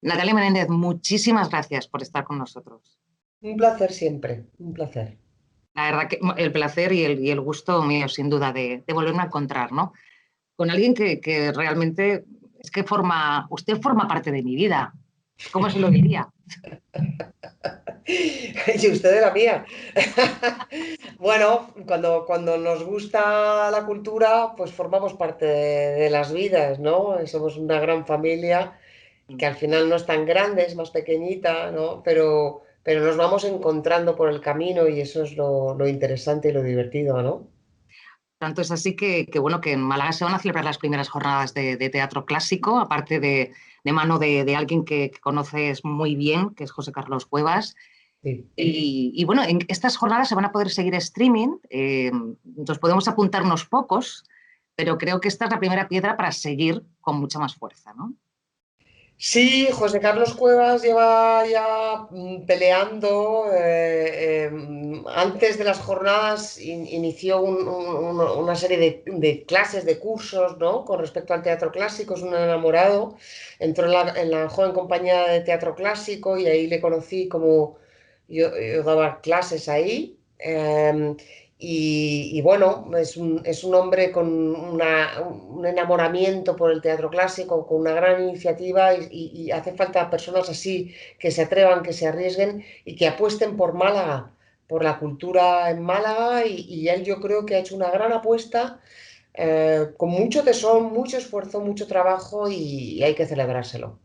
Natalia Menéndez, muchísimas gracias por estar con nosotros. Un placer siempre, un placer. La verdad que el placer y el gusto mío, sin duda, de volverme a encontrar, ¿no? Con alguien que realmente es que usted forma parte de mi vida. ¿Cómo se lo diría? Y usted de la mía. Bueno, cuando nos gusta la cultura, pues formamos parte de las vidas, ¿no? Somos una gran familia que al final no es tan grande, es más pequeñita, ¿no? Pero nos vamos encontrando por el camino y eso es lo interesante y lo divertido, ¿no? Tanto es así bueno, que en Málaga se van a celebrar las primeras jornadas de teatro clásico, aparte de mano de alguien que conoces muy bien, que es José Carlos Cuevas. Sí. Bueno, en estas jornadas se van a poder seguir streaming, nos podemos apuntar unos pocos, pero creo que esta es la primera piedra para seguir con mucha más fuerza, ¿no? Sí, José Carlos Cuevas lleva ya peleando. Antes de las jornadas inició una serie de clases, de cursos, ¿no? Con respecto al teatro clásico, es un enamorado. Entró en la joven compañía de teatro clásico y ahí le conocí como yo daba clases ahí. Y bueno, es un hombre con un enamoramiento por el teatro clásico, con una gran iniciativa y hace falta personas así que se atrevan, que se arriesguen y que apuesten por Málaga, por la cultura en Málaga y él yo creo que ha hecho una gran apuesta con mucho tesón, mucho esfuerzo, mucho trabajo y hay que celebrárselo.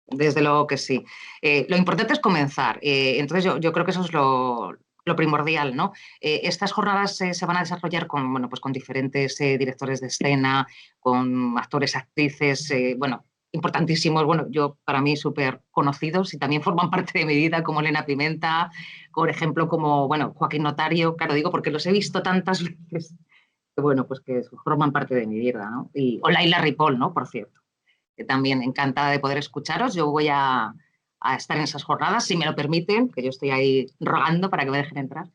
Desde luego que sí. Lo importante es comenzar. Entonces yo creo que eso es lo primordial, ¿no? Estas jornadas se van a desarrollar con, bueno, pues con diferentes directores de escena, con actores, actrices, bueno, importantísimos, bueno, yo para mí súper conocidos y también forman parte de mi vida, como Elena Pimenta, por ejemplo, como, bueno, Joaquín Notario, claro, digo, porque los he visto tantas veces, que bueno, pues que forman parte de mi vida, ¿no? O Laila Ripoll, ¿no? Por cierto, que también encantada de poder escucharos. Yo voy a estar en esas jornadas, si me lo permiten, que yo estoy ahí rogando para que me dejen entrar.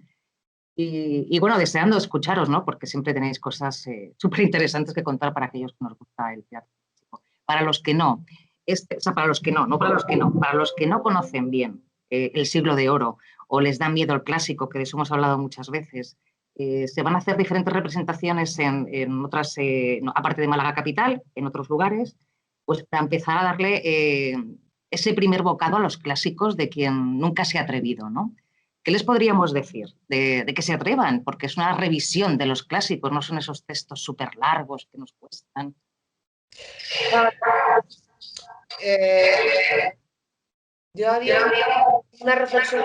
Bueno, deseando escucharos, ¿no? Porque siempre tenéis cosas súper interesantes que contar para aquellos que nos gusta el teatro. Para los que no, o sea, para los que no, no para los que no, para los que no conocen bien el siglo de oro o les da miedo el clásico, que de eso hemos hablado muchas veces, se van a hacer diferentes representaciones en otras, no, aparte de Málaga Capital, en otros lugares, pues para empezar a darle ese primer bocado a los clásicos de quien nunca se ha atrevido, ¿no? ¿Qué les podríamos decir? De que se atrevan, porque es una revisión de los clásicos, no son esos textos súper largos que nos cuestan. Eh, yo haría una reflexión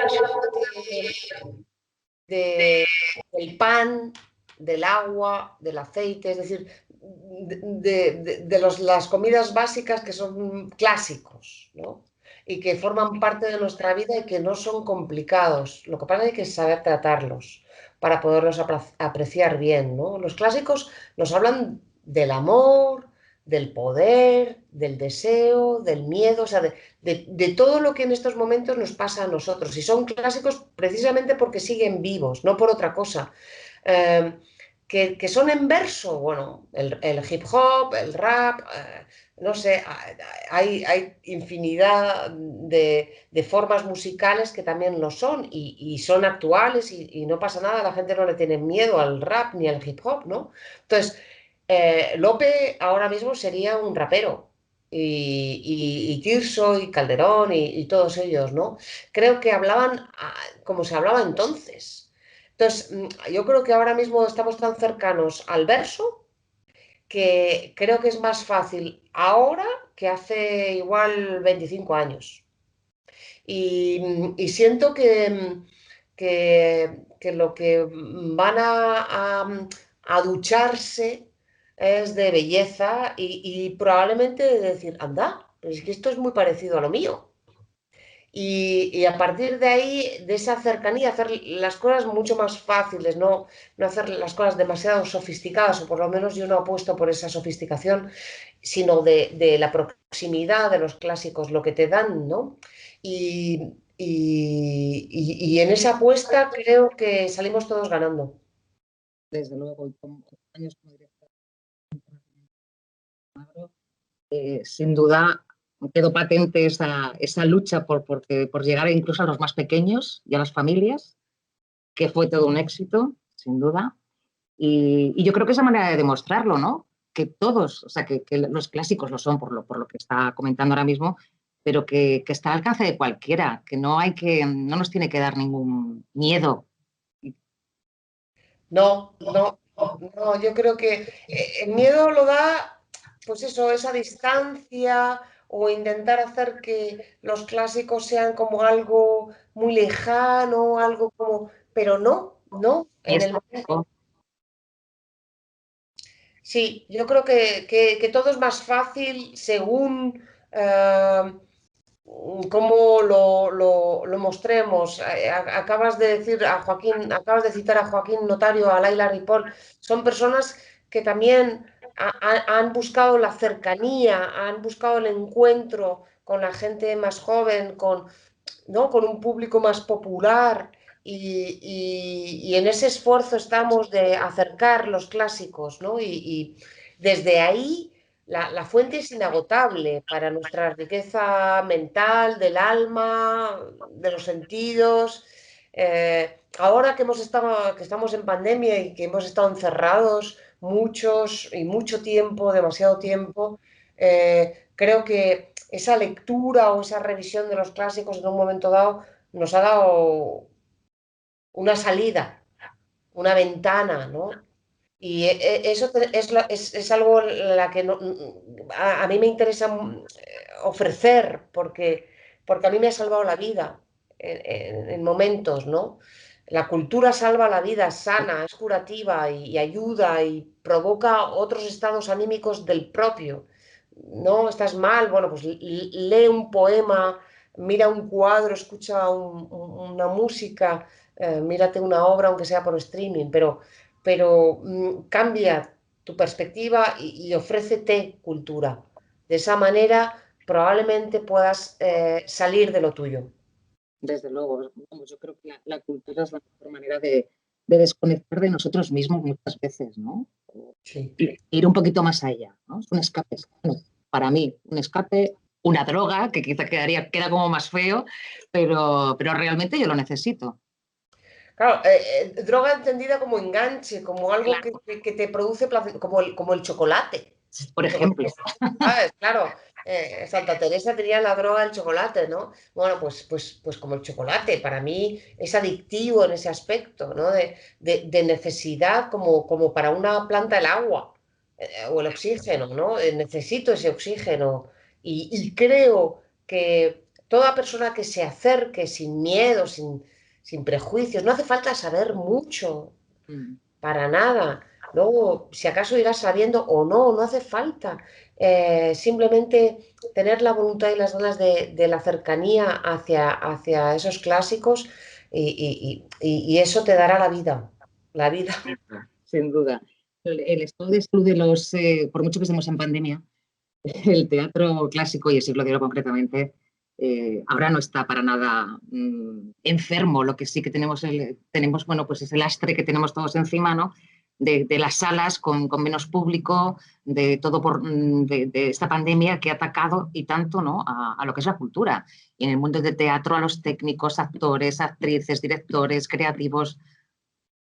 del pan, del agua, del aceite, es decir, de las comidas básicas que son clásicos, ¿no? Y que forman parte de nuestra vida y que no son complicados. Lo que pasa es que hay que saber tratarlos para poderlos apreciar bien, ¿no? Los clásicos nos hablan del amor, del poder, del deseo, del miedo, o sea, de todo lo que en estos momentos nos pasa a nosotros. Y son clásicos precisamente porque siguen vivos, no por otra cosa. Eh, que son en verso, bueno, el hip hop, el rap, no sé, hay infinidad de formas musicales que también lo son y son actuales y no pasa nada, la gente no le tiene miedo al rap ni al hip hop, ¿no? Entonces, Lope ahora mismo sería un rapero. Y Tirso y Calderón y todos ellos, ¿no? Creo que hablaban como se hablaba entonces. Entonces, yo creo que ahora mismo estamos tan cercanos al verso que creo que es más fácil ahora que hace igual 25 años. Y siento que lo que van a ducharse es de belleza y probablemente de decir, anda, pero es que esto es muy parecido a lo mío. Y a partir de ahí, de esa cercanía, hacer las cosas mucho más fáciles, no hacer las cosas demasiado sofisticadas, o por lo menos yo no apuesto por esa sofisticación, sino de la proximidad de los clásicos, lo que te dan, ¿no? Y en esa apuesta creo que salimos todos ganando. Desde luego, y con años como director, sin duda, quedó patente esa lucha por llegar incluso a los más pequeños y a las familias, que fue todo un éxito, sin duda. Y yo creo que es la manera de demostrarlo, ¿no? Que todos, o sea, que los clásicos lo son por lo que está comentando ahora mismo, pero que está al alcance de cualquiera, que no nos tiene que dar ningún miedo. No, no, no, yo creo que el miedo lo da, pues eso, esa distancia o intentar hacer que los clásicos sean como algo muy lejano, algo como, pero no, no, Y en el está, momento. Sí, yo creo que todo es más fácil según cómo lo mostremos. Acabas de decir a Joaquín, acabas de citar a Joaquín Notario, a Laila Ripoll, son personas que también han buscado la cercanía, han buscado el encuentro con la gente más joven, ¿no? Con un público más popular. Y en ese esfuerzo estamos de acercar los clásicos, ¿no? Y desde ahí la fuente es inagotable para nuestra riqueza mental, del alma, de los sentidos. Ahora que que estamos en pandemia y que hemos estado encerrados muchos y mucho tiempo, demasiado tiempo, creo que esa lectura o esa revisión de los clásicos en un momento dado nos ha dado una salida, una ventana, ¿no? Y eso es algo la que a mí me interesa ofrecer porque a mí me ha salvado la vida en momentos, ¿no? La cultura salva la vida, es sana, es curativa y ayuda y provoca otros estados anímicos del propio. ¿No? ¿Estás mal? Bueno, pues lee un poema, mira un cuadro, escucha una música, mírate una obra, aunque sea por streaming, pero cambia tu perspectiva y ofrécete cultura. De esa manera probablemente puedas salir de lo tuyo. desde luego. Vamos, yo creo que la cultura es la mejor manera de desconectar de nosotros mismos muchas veces, ¿no? Sí. Ir un poquito más allá, ¿no? Es un escape. Bueno, para mí, un escape, una droga, que quizá queda como más feo, pero realmente yo lo necesito. Claro, droga entendida como enganche, como algo Claro. que te produce placer, como el chocolate. Por El chocolate, ejemplo, ¿sabes? Claro, Santa Teresa tenía la droga del chocolate, ¿no? Bueno, pues como el chocolate, para mí es adictivo en ese aspecto, ¿no? De necesidad como para una planta el agua o el oxígeno, ¿no? Necesito ese oxígeno y creo que toda persona que se acerque sin miedo, sin prejuicios, no hace falta saber mucho, mm, para nada. Luego, si acaso irás sabiendo o no, no hace falta. Simplemente tener la voluntad y las ganas de la cercanía hacia esos clásicos y eso te dará la vida. La vida. sin duda. El estado de salud de por mucho que estemos en pandemia, el teatro clásico y el siglo de oro concretamente, ahora no está para nada enfermo. Lo que sí que tenemos, bueno, pues es el lastre que tenemos todos encima, ¿no? De las salas con menos público, de todo de esta pandemia que ha atacado y tanto, ¿no? A lo que es la cultura. Y en el mundo del teatro, a los técnicos, actores, actrices, directores, creativos.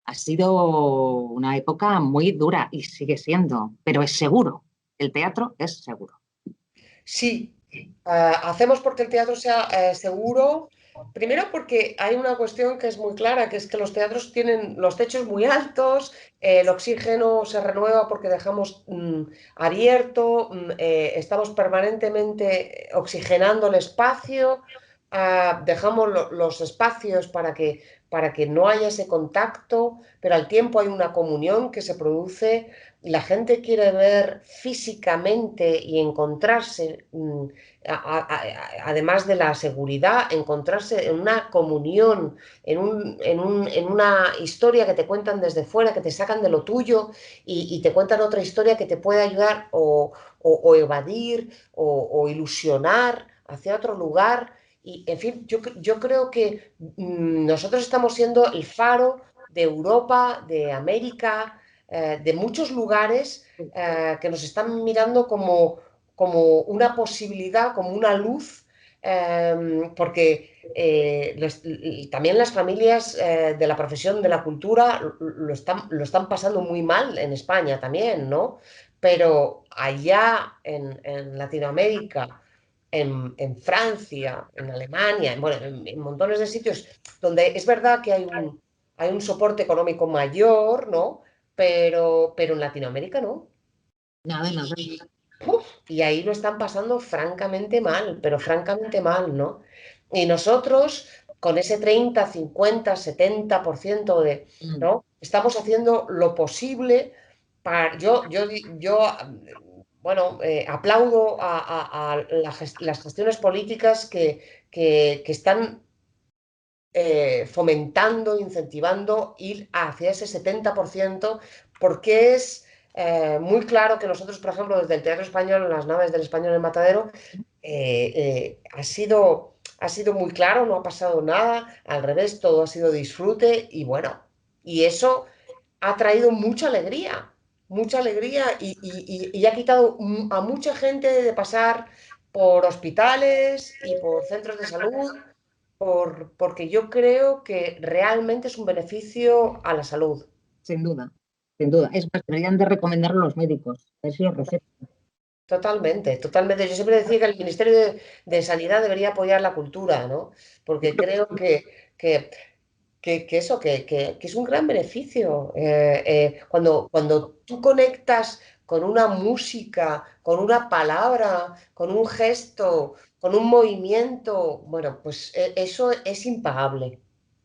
Ha sido una época muy dura y sigue siendo, pero es seguro. El teatro es seguro. Sí, hacemos porque el teatro sea seguro. Primero porque hay una cuestión que es muy clara, que es que los teatros tienen los techos muy altos, el oxígeno se renueva porque dejamos abierto, estamos permanentemente oxigenando el espacio, dejamos los espacios para que no haya ese contacto, pero al tiempo hay una comunión que se produce. La gente quiere ver físicamente y encontrarse, además de la seguridad, encontrarse en una comunión, en una historia que te cuentan desde fuera, que te sacan de lo tuyo y te cuentan otra historia que te puede ayudar o evadir o ilusionar hacia otro lugar. Y, en fin, yo creo que nosotros estamos siendo el faro de Europa, de América, de muchos lugares que nos están mirando como una posibilidad, como una luz, porque también las familias de la profesión de la cultura lo están pasando muy mal en España también, ¿no? Pero allá en Latinoamérica, en Francia, en Alemania, bueno, en montones de sitios donde es verdad que hay un soporte económico mayor, ¿no? Pero en Latinoamérica no. Nada, nada. Uf, y ahí lo están pasando francamente mal, pero francamente mal, ¿no? Y nosotros, con ese 30, 50, 70% ¿no? Estamos haciendo lo posible para... Bueno, aplaudo a las gestiones políticas que están fomentando, incentivando ir hacia ese 70%, porque es muy claro que nosotros, por ejemplo, desde el Teatro Español, en las naves del Español en Matadero, ha sido muy claro, no ha pasado nada, al revés, todo ha sido disfrute y bueno, y eso ha traído mucha alegría y ha quitado a mucha gente de pasar por hospitales y por centros de salud porque yo creo que realmente es un beneficio a la salud. Sin duda, sin duda. Es más, deberían de recomendarlo los médicos. A ver si lo recetan. Totalmente, totalmente. Yo siempre decía que el Ministerio de Sanidad debería apoyar la cultura, ¿no? Porque creo que, que es un gran beneficio. Cuando tú conectas con una música, con una palabra, con un gesto, con un movimiento, bueno, pues eso es impagable.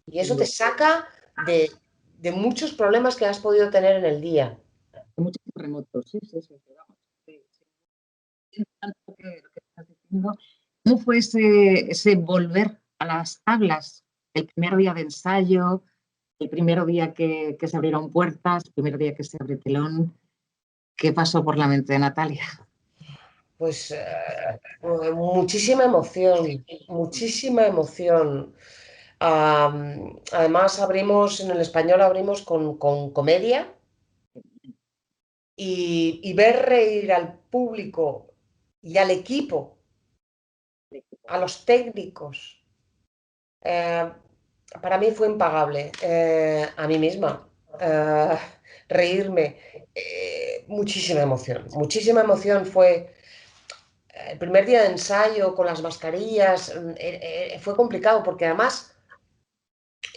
Y Sin eso te duda. saca de muchos problemas que has podido tener en el día. Hay muchos terremotos, sí, sí, sí, sí, vamos. Sí, sí. Tanto lo que estás diciendo. ¿Cómo fue ese volver a las tablas? El primer día de ensayo, el primer día que se abrieron puertas, el primer día que se abrió telón. ¿Qué pasó por la mente de Natalia? Pues muchísima emoción, muchísima emoción. Además, en el español abrimos con comedia y ver reír al público y al equipo, a los técnicos, eh, para mí fue impagable. A mí misma, eh, reírme, muchísima emoción fue. El primer día de ensayo con las mascarillas fue complicado porque además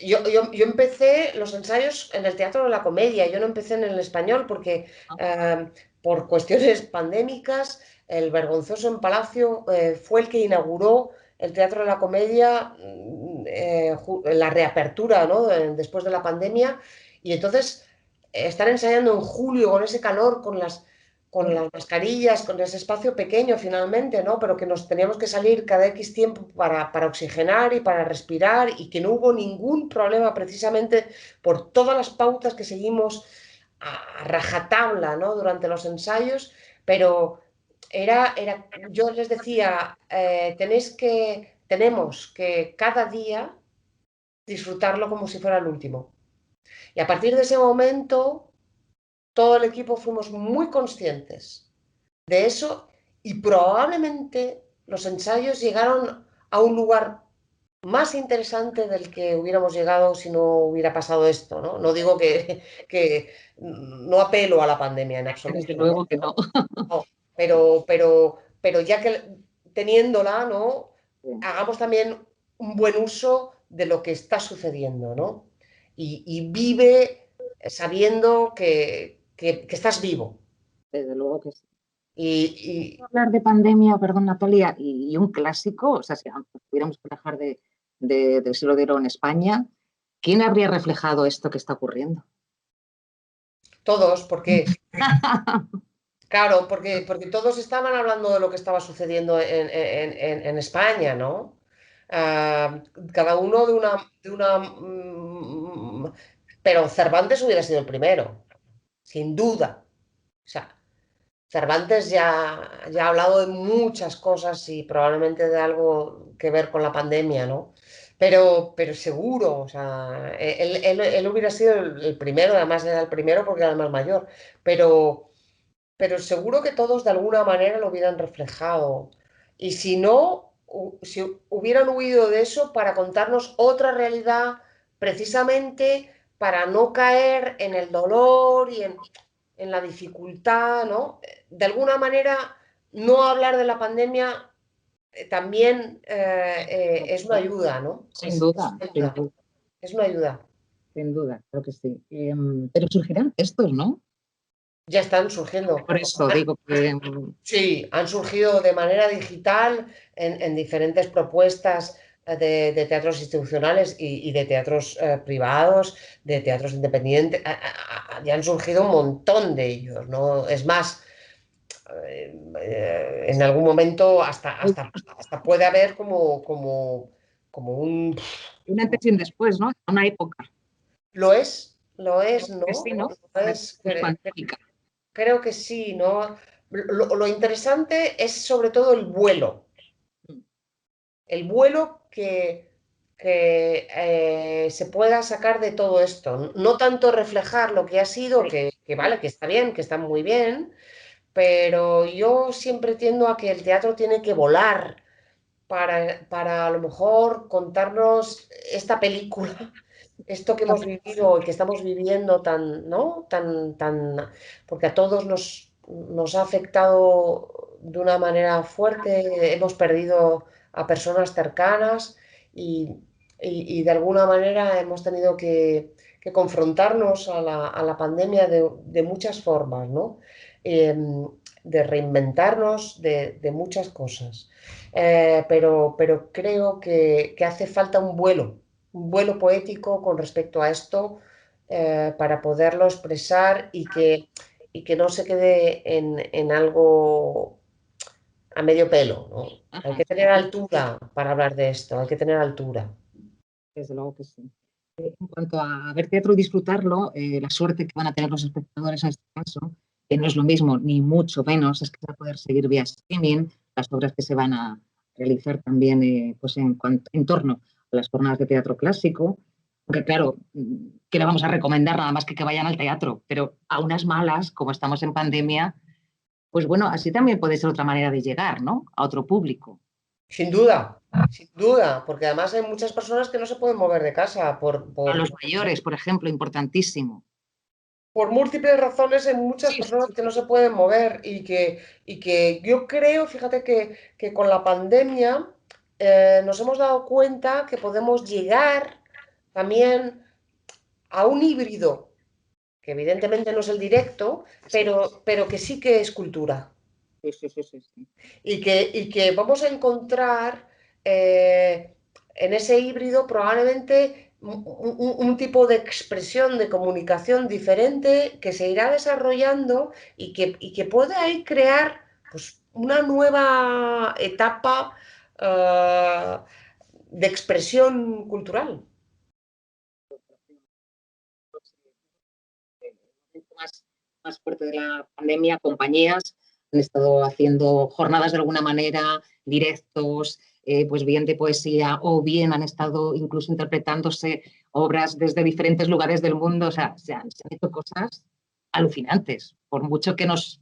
yo empecé los ensayos en el Teatro de la Comedia, yo no empecé en el español porque por cuestiones pandémicas el Vergonzoso en Palacio fue el que inauguró el Teatro de la Comedia, la reapertura, ¿no? Después de la pandemia y entonces estar ensayando en julio con ese calor, con las mascarillas, con ese espacio pequeño finalmente, ¿no? Pero que nos teníamos que salir cada X tiempo para oxigenar y para respirar y que no hubo ningún problema precisamente por todas las pautas que seguimos a rajatabla, ¿no? Durante los ensayos, pero yo les decía, tenemos que cada día disfrutarlo como si fuera el último. Y a partir de ese momento, todo el equipo fuimos muy conscientes de eso y probablemente los ensayos llegaron a un lugar más interesante del que hubiéramos llegado si no hubiera pasado esto, ¿no? No digo que no apelo a la pandemia en Desde absoluto, luego que no. no, pero ya que teniéndola, ¿no? Hagamos también un buen uso de lo que está sucediendo, ¿no? Y vive sabiendo que estás vivo. Desde luego que sí. Y, Hablar de pandemia, perdón, Natalia, y un clásico, o sea, si pudiéramos trabajar del siglo de oro en España, ¿quién habría reflejado esto que está ocurriendo? todos, porque, claro, porque todos estaban hablando de lo que estaba sucediendo en España, ¿no? Ah, cada uno pero Cervantes hubiera sido el primero, sin duda. O sea, Cervantes ya ha hablado de muchas cosas y probablemente de algo que ver con la pandemia, ¿no? Pero seguro, o sea, él hubiera sido el primero, además era el primero porque era el más mayor, pero pero seguro que todos de alguna manera lo hubieran reflejado. Y si no, si hubieran huido de eso para contarnos otra realidad, precisamente para no caer en el dolor y en la dificultad, ¿no? De alguna manera, no hablar de la pandemia también es una ayuda, ¿no? Sin duda, Una sin ayuda, duda, es una ayuda. sin duda, creo que sí. Pero surgirán textos, ¿no? Ya están surgiendo. Por eso digo que Sí, han surgido de manera digital en diferentes propuestas de teatros institucionales y de teatros privados, de teatros independientes. Ya han surgido un montón de ellos, ¿no? Es más, en algún momento hasta puede haber como un... un antes y un después, ¿no? Una época. Lo es, Que sí, ¿no? ¿no? Lo es, Pandémica. creo que sí, ¿no? Lo interesante es sobre todo el vuelo que se pueda sacar de todo esto. No tanto reflejar lo que ha sido, que vale, que está bien, que está muy bien, pero yo siempre tiendo a que el teatro tiene que volar para a lo mejor contarnos esta película, esto que hemos vivido y que estamos viviendo tan, ¿no? Porque a todos nos ha afectado de una manera fuerte, hemos perdido a personas cercanas y, y de alguna manera hemos tenido que confrontarnos a la pandemia de muchas formas, ¿no? De reinventarnos de muchas cosas. Pero creo que hace falta un vuelo poético con respecto a esto para poderlo expresar y que no se quede en algo a medio pelo, ¿no? Hay Ajá, que tener altura para hablar de esto, hay que tener altura. desde luego que sí. En cuanto a ver teatro y disfrutarlo, la suerte que van a tener los espectadores en este caso, que no es lo mismo, ni mucho menos, es que se va a poder seguir vía streaming las obras que se van a realizar también pues en torno a las jornadas de teatro clásico. Porque claro, ¿qué le vamos a recomendar? Nada más que vayan al teatro, pero a unas malas, como estamos en pandemia, pues bueno, así también puede ser otra manera de llegar, ¿no? A otro público. Sin duda, porque además hay muchas personas que no se pueden mover de casa A los mayores, por ejemplo, importantísimo. por múltiples razones, hay muchas Sí, sí, personas sí. que no se pueden mover y que yo creo, fíjate que con la pandemia nos hemos dado cuenta que podemos llegar también a un híbrido, que evidentemente no es el directo, pero que sí que es cultura. Sí, sí, sí, sí, sí. Y que vamos a encontrar en ese híbrido probablemente un tipo de expresión, de comunicación diferente que se irá desarrollando y que puede ahí crear pues, una nueva etapa de expresión cultural. Más, más fuerte de la pandemia, compañías han estado haciendo jornadas de alguna manera, directos, pues bien de poesía, o bien han estado incluso interpretándose obras desde diferentes lugares del mundo. O sea, se han hecho cosas alucinantes. Por mucho que nos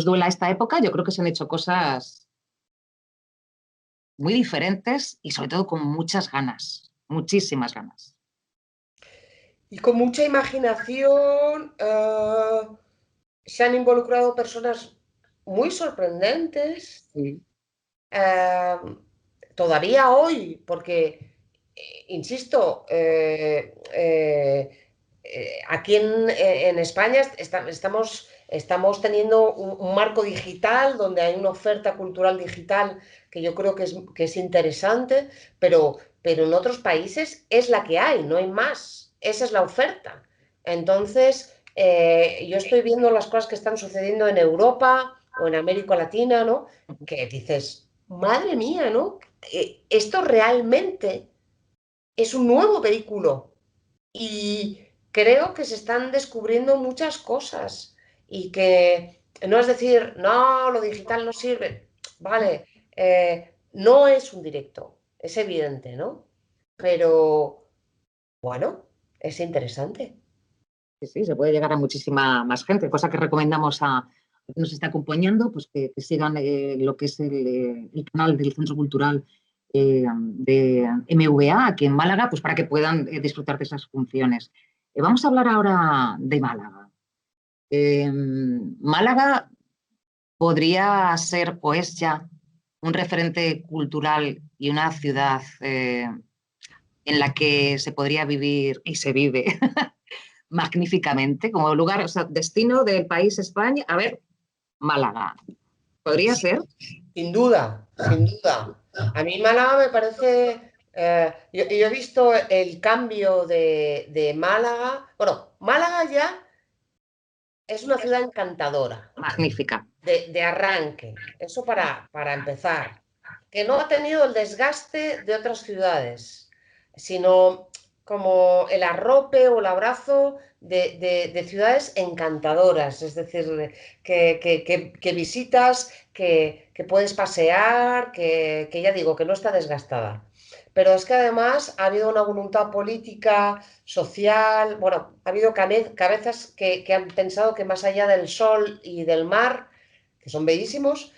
duela esta época, yo creo que se han hecho cosas muy diferentes y sobre todo con muchas ganas, muchísimas ganas. Y con mucha imaginación se han involucrado personas muy sorprendentes Sí. eh, todavía hoy, porque, insisto, aquí en España estamos teniendo un marco digital donde hay una oferta cultural digital que yo creo que es interesante, pero en otros países es la que hay, no hay más. Esa es la oferta. Entonces, yo estoy viendo las cosas que están sucediendo en Europa o en América Latina, ¿no? Que dices, madre mía, ¿no? Esto realmente es un nuevo vehículo y creo que se están descubriendo muchas cosas y que no es decir, no, lo digital no sirve. Vale, no es un directo, es evidente, ¿no? Pero bueno, es interesante. Sí, sí, se puede llegar a muchísima más gente, cosa que recomendamos nos está acompañando, pues que sigan lo que es el canal del Centro Cultural de MVA aquí en Málaga, pues para que puedan disfrutar de esas funciones. Vamos a hablar ahora de Málaga. Málaga podría ser o es ya un referente cultural y una ciudad en la que se podría vivir y se vive magníficamente como lugar, o sea, destino del país España. A ver, Málaga. ¿Podría ser? Sin duda, sin duda. A mí Málaga me parece... yo he visto el cambio de Málaga. Bueno, Málaga ya es una ciudad encantadora, Magnífica. de arranque. Eso para empezar. Que no ha tenido el desgaste de otras ciudades, sino como el arrope o el abrazo de ciudades encantadoras. Es decir, que visitas, que puedes pasear, que ya digo, que no está desgastada. Pero es que además ha habido una voluntad política, social, bueno, ha habido cabezas que han pensado que más allá del sol y del mar, que son bellísimos,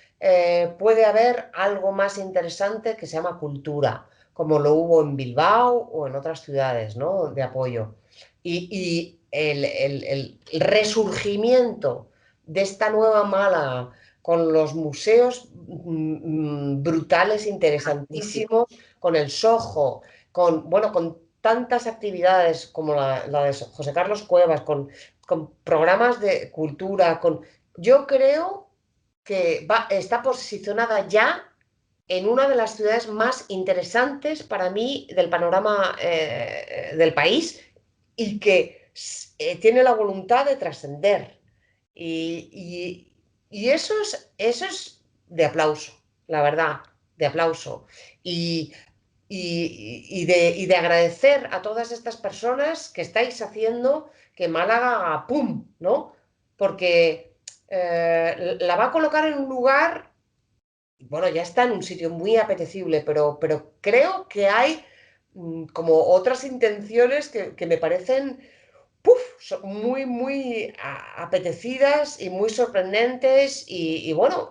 puede haber algo más interesante que se llama cultura, como lo hubo en Bilbao o en otras ciudades, ¿no? De apoyo. Y el resurgimiento de esta nueva Málaga con los museos brutales, interesantísimos, con el Soho, bueno, con tantas actividades como la de José Carlos Cuevas, con programas de cultura, yo creo que está posicionada ya en una de las ciudades más interesantes para mí del panorama del país y que tiene la voluntad de trascender. Y eso es de aplauso, la verdad, de aplauso. Y, y de agradecer a todas estas personas que estáis haciendo que Málaga haga pum, ¿no? Porque la va a colocar en un lugar, bueno, ya está en un sitio muy apetecible, pero creo que hay como otras intenciones que me parecen son muy, muy apetecidas y muy sorprendentes y bueno,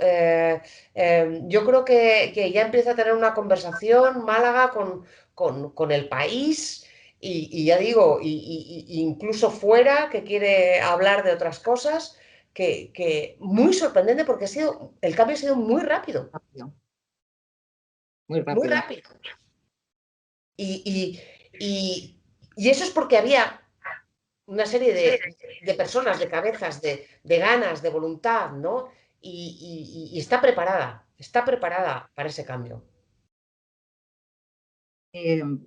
yo creo que ya empieza a tener una conversación Málaga con el país y ya digo, incluso fuera, que quiere hablar de otras cosas, que muy sorprendente porque el cambio ha sido muy rápido, Rápido, muy muy rápido. rápido. Y, y eso es porque había una serie de personas, de cabezas, de ganas, de voluntad, ¿no? Y está preparada para ese cambio.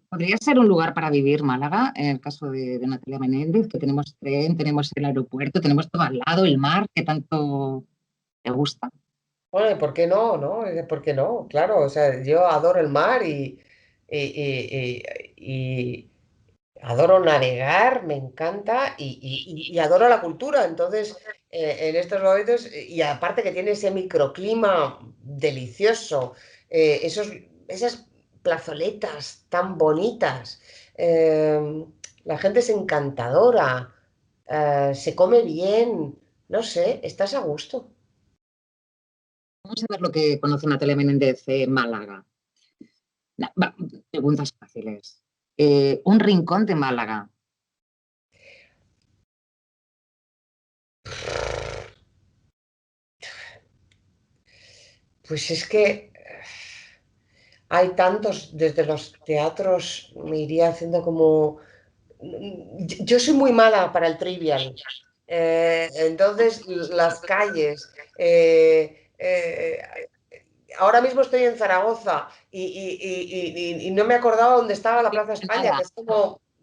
¿Podría ser un lugar para vivir Málaga, en el caso de Natalia Menéndez, que tenemos tren, tenemos el aeropuerto, tenemos todo al lado, el mar, que tanto te gusta? Bueno, ¿y por qué no, no? ¿Por qué no? Claro, o sea, yo adoro el mar y- y- y adoro navegar, me encanta y adoro la cultura. Entonces, en estos momentos, y aparte que tiene ese microclima delicioso, esas plazoletas tan bonitas, la gente es encantadora, se come bien, no sé, estás a gusto. Vamos a ver lo que conoce Natalia Menéndez en Málaga. Preguntas fáciles. Un rincón de Málaga. Pues es que hay tantos, desde los teatros me iría haciendo como... Yo soy muy mala para el trivial. Entonces, las calles. Ahora mismo estoy en Zaragoza y no me acordaba dónde estaba la Plaza España, Nada.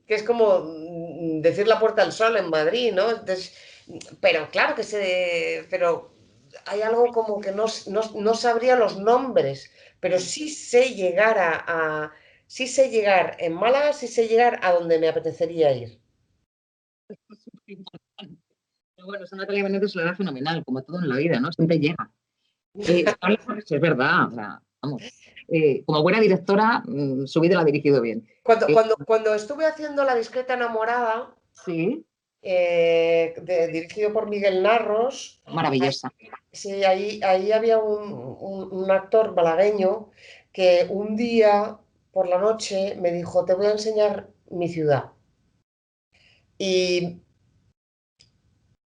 que es como decir la Puerta del Sol en Madrid, ¿no? Entonces, pero claro pero hay algo como que no sabría los nombres, pero sí sé llegar sí sé llegar en Málaga, sí sé llegar a donde me apetecería ir. Pero bueno, esa Natalia Menéndez lo da fenomenal, como todo en la vida, ¿no? Siempre llega. Es verdad, o sea, vamos. Como buena directora, su vida la ha dirigido bien. Cuando, Eh, cuando, cuando estuve haciendo La discreta enamorada, sí, dirigido por Miguel Narros. Maravillosa. Sí, ahí había un actor malagueño que un día por la noche me dijo, te voy a enseñar mi ciudad. Y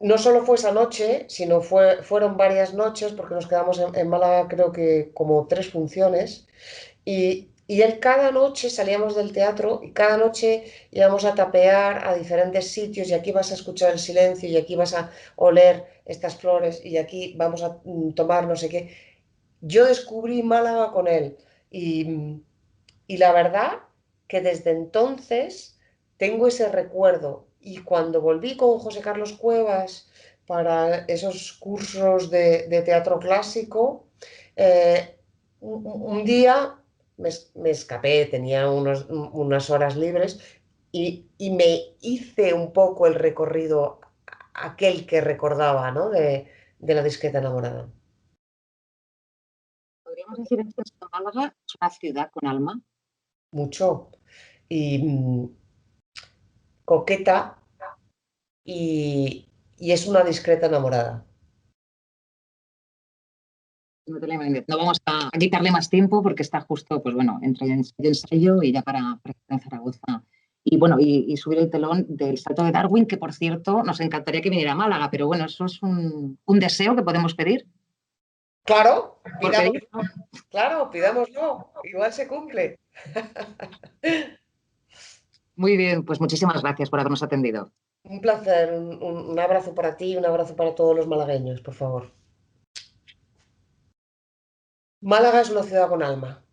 no solo fue esa noche, sino fueron varias noches, porque nos quedamos en Málaga creo que como 3 funciones. Y él cada noche salíamos del teatro y cada noche íbamos a tapear a diferentes sitios y aquí vas a escuchar el silencio y aquí vas a oler estas flores y aquí vamos a tomar no sé qué. Yo descubrí Málaga con él y la verdad que desde entonces tengo ese recuerdo y cuando volví con José Carlos Cuevas para esos cursos de teatro clásico, un día me escapé, tenía unas horas libres y me hice un poco el recorrido aquel que recordaba, ¿no? de la discreta enamorada. Podríamos decir entonces que Málaga es una ciudad con alma. Mucho. Y coqueta y es una discreta enamorada. No, no vamos a quitarle más tiempo porque está justo, pues bueno, entre el ensayo y ya para estar en Zaragoza. Y bueno, y subir el telón del Salto de Darwin, que por cierto nos encantaría que viniera a Málaga, pero bueno, eso es un deseo que podemos pedir. Claro, Por pedir, pidámoslo, claro, pidámoslo, igual se cumple. muy bien, pues muchísimas gracias por habernos atendido. Un placer, un abrazo para ti y un abrazo para todos los malagueños, por favor. Málaga es una ciudad con alma.